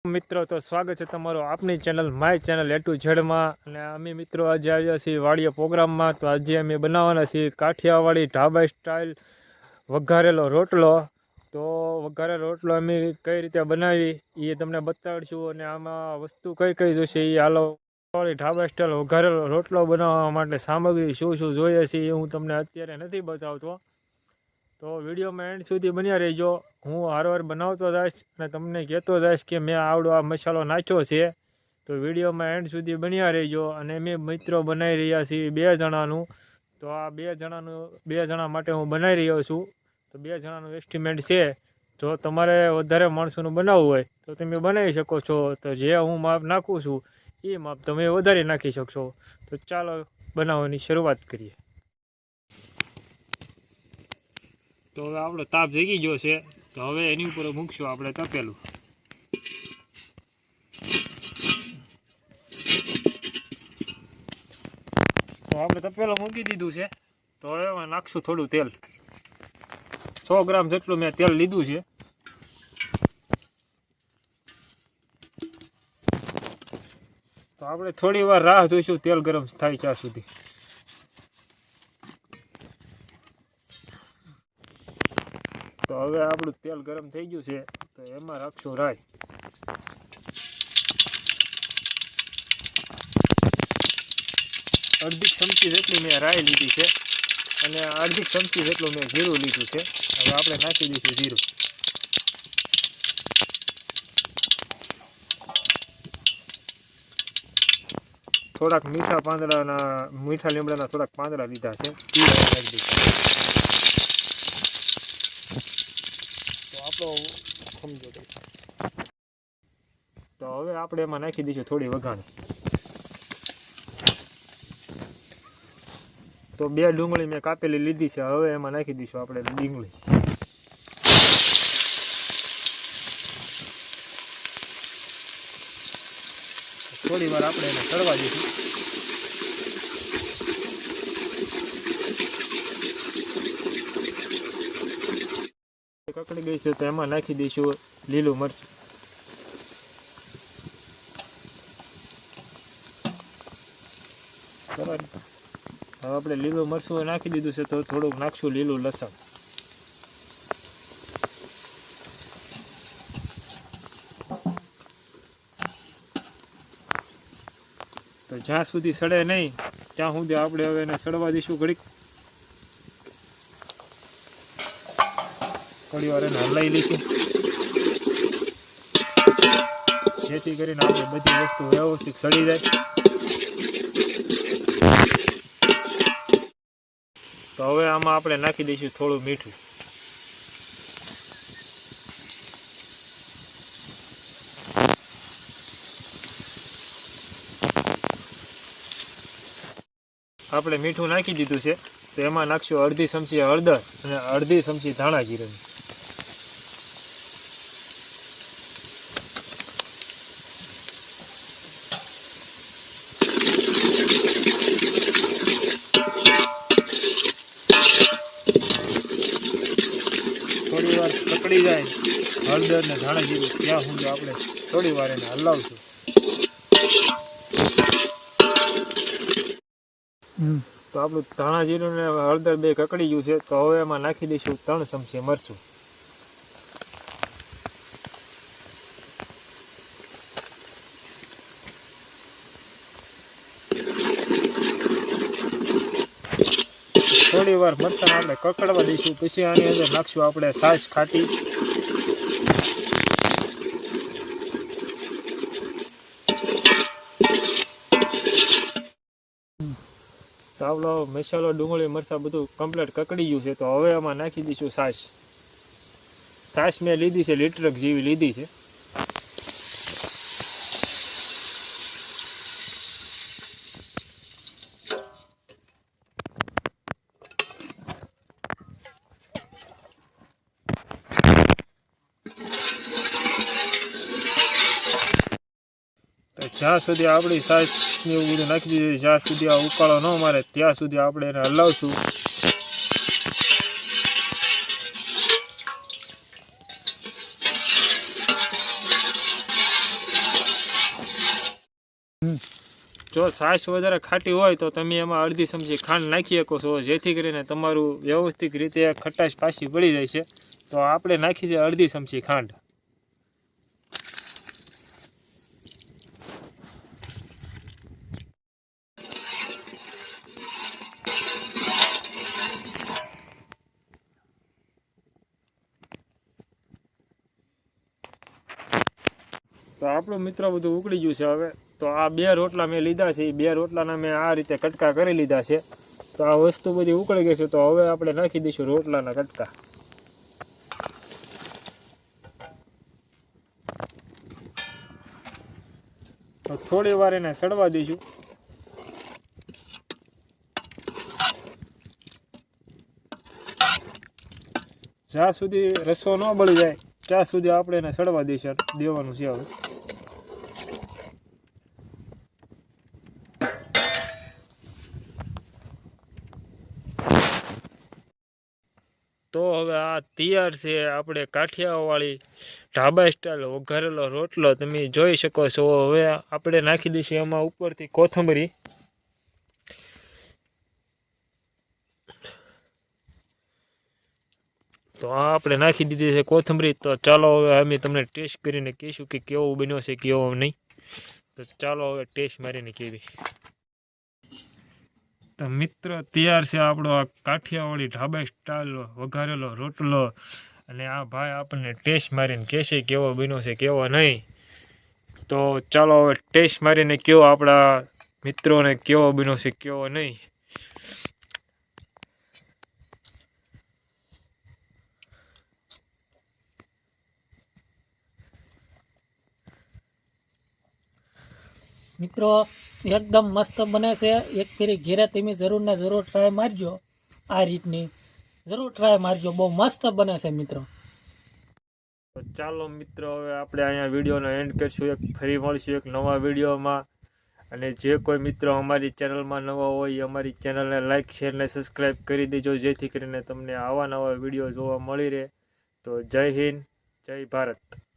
મિત્રો તો સ્વાગત છે તમારું આપની channel my channel A to Z માં। અને અમે મિત્રો આજે આવ્યા છીએ વાડીએ પ્રોગ્રામમાં। તો આજે અમે બનાવવાના છીએ કાઠિયાવાડી ઢાબા સ્ટાઇલ વઘારેલો રોટલો। તો વઘારેલો રોટલો અમે કઈ રીતે બનાવી એ તમને બતાડીશું, અને આમાં વસ્તુ કઈ કઈ જોઈશે એ હાલો ઢાબા સ્ટાઇલ વઘારેલો રોટલો બનાવવા માટે સામગ્રી શું શું જોઈએ છે એ હું તમને અત્યારે નથી બતાવતો। તો વિડીયોમાં એન્ડ સુધી બન્યા રહેજો। હું વારવાર બનાવતો જઈશ અને તમને કહેતો જઈશ કે મેં આવડો આ મસાલો નાખ્યો છે। તો વિડીયોમાં એન્ડ સુધી બન્યા રહેજો। અને મેં મિત્રો બનાવી રહ્યા છીએ 2 જણાનું। તો આ 2 જણા માટે હું બનાવી રહ્યો છું। તો 2 જણાનું એસ્ટિમેટ છે। જો તમારે વધારે માણસોનું બનાવવું હોય તો તમે બનાવી શકો છો। તો જે હું માપ નાખું છું એ માપ તમે વધારે નાખી શકશો। તો ચાલો બનાવવાની શરૂઆત કરીએ। તો હવે આપણો તાપ જગી ગયો છે। તો હવે એની ઉપર મૂકશું આપણે તપેલું। તો આપણે તપેલું મૂકી દીધું છે। તો હવે એમાં નાખશું થોડું તેલ। 100 ગ્રામ જેટલું મેં તેલ લીધું છે। તો આપણે થોડી વાર રાહ જોઈશું તેલ ગરમ થાય ત્યાં સુધી। તો હવે આપણું તેલ ગરમ થઈ ગયું છે। તો એમાં રાખશું રાઈ। અડધી ચમચી જેટલી મેં રાઈ લીધી છે અને અડધી ચમચી જેટલું મેં જીરું લીધું છે। હવે આપણે નાખી દઈશું જીરું। થોડાક મીઠા લીમડાના થોડાક પાંદડા લીધા છે, એ નાખી દઈશું। તો આપણો સમજો તો હવે આપણે એમાં નાખી દઈશું થોડી વઘાણી। તો 2 ડુંગળી મેં કાપેલી લીધી છે। હવે એમાં નાખી દઈશું આપણે ડુંગળી। થોડી વાર આપણે એને તળવા દઈશું। કકડી ગઈ છે તો એમાં નાખી દઈશું લીલું મરચું। બરાબર, હવે આપણે લીલું મરચું નાખી દીધું છે। તો થોડુંક નાખશું લીલું લસણ। તો જ્યાં સુધી સડે નહીં ત્યાં સુધી આપણે હવે એને સડવા દઈશું ઘડીક। થોડી વાર એને હલાવી લઈશું, જેથી કરીને આપણે બધી વસ્તુ વ્યવસ્થિત સડી જાય। તો હવે આમાં આપણે નાખી દઈશું થોડું મીઠું। આપણે મીઠું નાખી દીધું છે। તો એમાં નાખશું અડધી ચમચી હળદર અને અડધી ચમચી ધાણા જીરાની। થોડી વાર પકડી જાય હળદર ને ધાણા જીરું ત્યાં સુધી આપણે થોડી વાર એને હલાવશું। તો આપણું ધાણા જીરું ને હળદર બે કકડી ગયું છે। તો હવે એમાં નાખી દઈશું 3 ચમચી મરચું। થોડી વાર મરચાં આપણે કકડવા દઈશું, પછી આની અંદર નાખશું આપણે છાશ ખાટી। તો આપણો મસાલો ડુંગળી મરચાં બધું કમ્પ્લીટ કકડી ગયું છે। તો હવે એમાં નાખી દઈશું છાશ। છાશ મેં લીધી છે, લીટરક જેવી લીધી છે। જ્યાં સુધી આપણી છાશને એવું બધું નાખી દીધું, જ્યાં સુધી આ ઉકાળો ન મારે ત્યાં સુધી આપણે એને હલાવશું। જો છાશ વધારે ખાટી હોય તો તમે એમાં અડધી ચમચી ખાંડ નાખી શકો છો, જેથી કરીને તમારું વ્યવસ્થિત રીતે ખટાશ પાછી પડી જાય છે. તો આપણે નાખી છે અડધી ચમચી ખાંડ. તો આપણું મિત્ર બધું ઉકળી ગયું છે. હવે તો આ 2 રોટલા મેં લીધા છે, એ 2 રોટલાના મેં આ રીતે કટકા કરી લીધા છે. તો આ વસ્તુ બધી ઉકળી ગઈ છે. તો હવે આપણે નાખી દઈશું રોટલાના કટકા. તો થોડી વાર એને સડવા દઈશું. જ્યાં સુધી રસો ન બળી જાય ત્યાં સુધી આપણે એને સડવા દેવાનું છે. હવે તો હવે આ તૈયાર છે આપણે કાઠિયાવાડી ઢાબા સ્ટાઇલ વઘારેલો રોટલો. તમે જોઈ શકો છો. હવે આપણે નાખી દઈશું એમાં ઉપરથી કોથમરી. તો આ આપણે નાખી દીધી છે કોથમરી. તો ચાલો હવે અમે તમને ટેસ્ટ કરીને કહીશું કે કેવો બન્યો છે કેવો નહીં. તો ચાલો હવે ટેસ્ટ મારીને કેવી. તો મિત્ર તૈયાર છે આપણો આ કાઠિયાવાડી ઢાબા સ્ટાઇલ વઘારેલો રોટલો. અને આ ભાઈ આપણને ટેસ્ટ મારીને કહેશે કેવો બન્યો છે કેવો નહીં. તો ચાલો હવે ટેસ્ટ મારીને કેવો આપણા મિત્રોને કેવો બન્યો છે કેવો નહીં. મિત્રો એકદમ મસ્ત બને છે. એક ફેરી ઘેરે તમે જરૂર ને જરૂર ટ્રાય મારજો. આ રીતની જરૂર ટ્રાય મારજો, બહુ મસ્ત બને છે મિત્રો. તો ચાલો મિત્રો હવે આપણે અહીંયા વિડીયોનો એન્ડ કરીશું. ફરી મળીશું એક નવા વિડીયોમાં. અને જે કોઈ મિત્રો અમારી ચેનલમાં નવા હોય અમારી ચેનલને લાઇક શેર ને સબસ્ક્રાઈબ કરી દેજો, જેથી કરીને તમને આવા નવા વિડીયો જોવા મળી રહે. તો જય હિન્દ, જય ભારત.